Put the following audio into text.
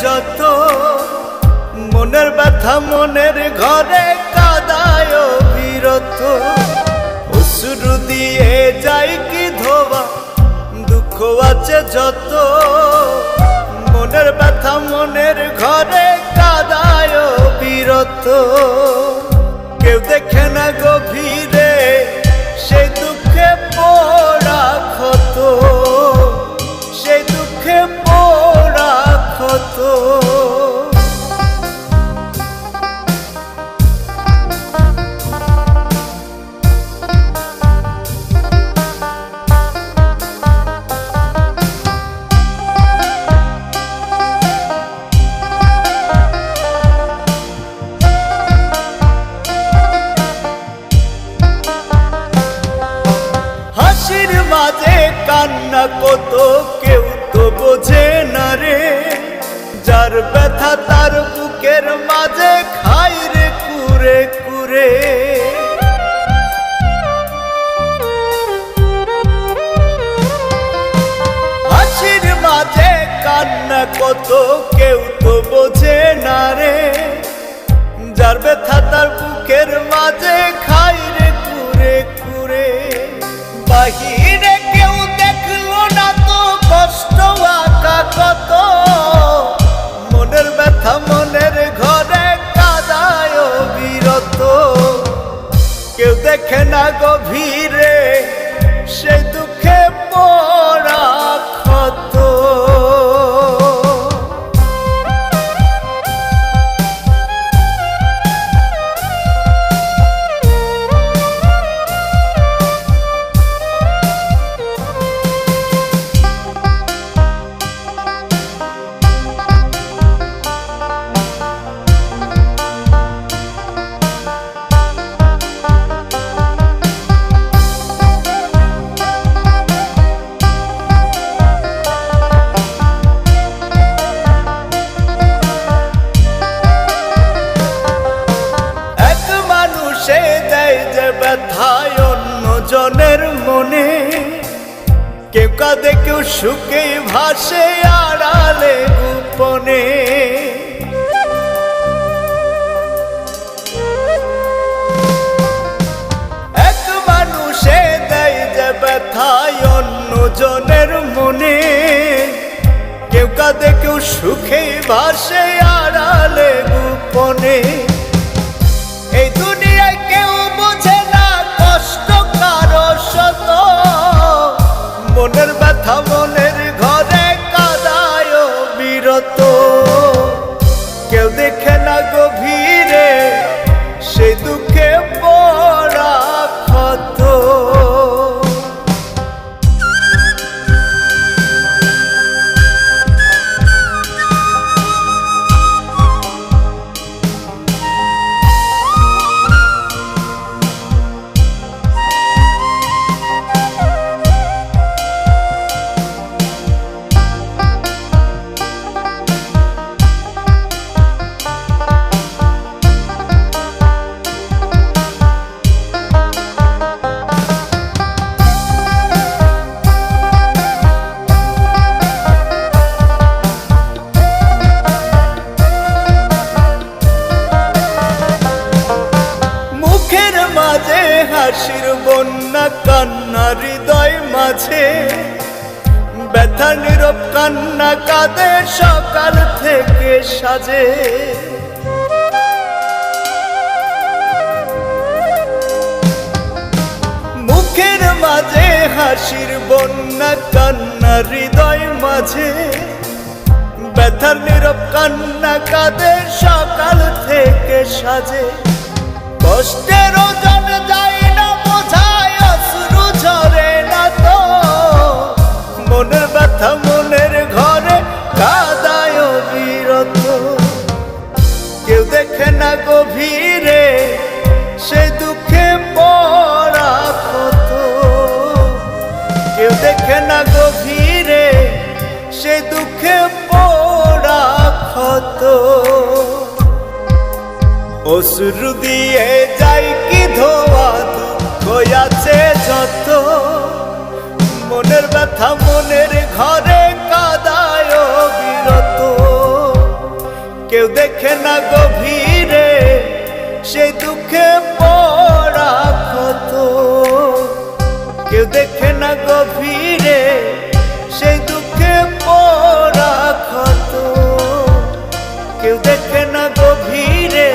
যত মনের ব্যথা মনের ঘরে কাদায় বিরত অশ্রু দিয়ে যাই কি ধোয়া দুঃখ আছে যত মনের ব্যথা মনের ঘরে কাদায় বিরত কেউ দেখে না গভীরে সেই দুঃখে পোড়া ক্ষত সেই দুঃখে পোড়া ক্ষত হাসির মাঝে কান্না কত কেউ তো বোঝে না রে যার ব্যথা তার বুকের মাঝে খাই রে কুরে কুরে হাসির মাঝে কান্না কত কেউ তো বোঝে না রে যার ব্যথা তার বুকের মাঝে খাই রে কুরে কুরে বাহিরে কেউ দেখলো না তো কষ্ট আঁকা কত মনের ব্যথা মনের ঘরে কাদায় বিরত কেউ দেখে না গভীরে সেই দুঃখে পোড়া ক্ষত ব্যথায় অন্য জনের মনে কেউ কাঁদে কেউ সুখে ভাসে আড়ালে গোপনে এক মানুষে দেয় যে ব্যথায় অন্য জনের মনে কেউ কাঁদে কেউ সুখে ভাসে আড়ালে গোপনে এই দুনিয়ায় কেউ বোঝে না কষ্ট কারো শত মনের ব্যথা মনের ঘরে কাদায় বিরত কেউ দেখে না গভীরে সেই দুঃখে পোড়া ক্ষত হাসির বন্যা কান্না হৃদয় মাঝে ব্যথা নীরব কান্না কাঁদে সকাল থেকে সাজে মুখের মাঝে হাসির বন্যা কান্না হৃদয় মাঝে ব্যথার নীরব কান্না কাঁদে সকাল থেকে সাজে কষ্টের ওজন যায় না বোঝায় অশ্রু ঝরে না তো মনের ব্যথা মনের ঘরে কাদায় বিরত কেউ দেখে না গভীরে সেই দুঃখে পোড়া ক্ষত কেউ দেখে না গভীরে সেই দুঃখে পোড়া ক্ষত অশ্রু দিয়ে যাই কি ধোয়া দুঃখ আছে যত মনের ব্যথা মনের ঘরে কাদায় বিরত কেউ দেখে না গভীরে সেই দুঃখে পড়া ক্ষত, কেউ দেখে না গভীরে সেই দুঃখে পড়া ক্ষত, কেউ দেখে না গভীরে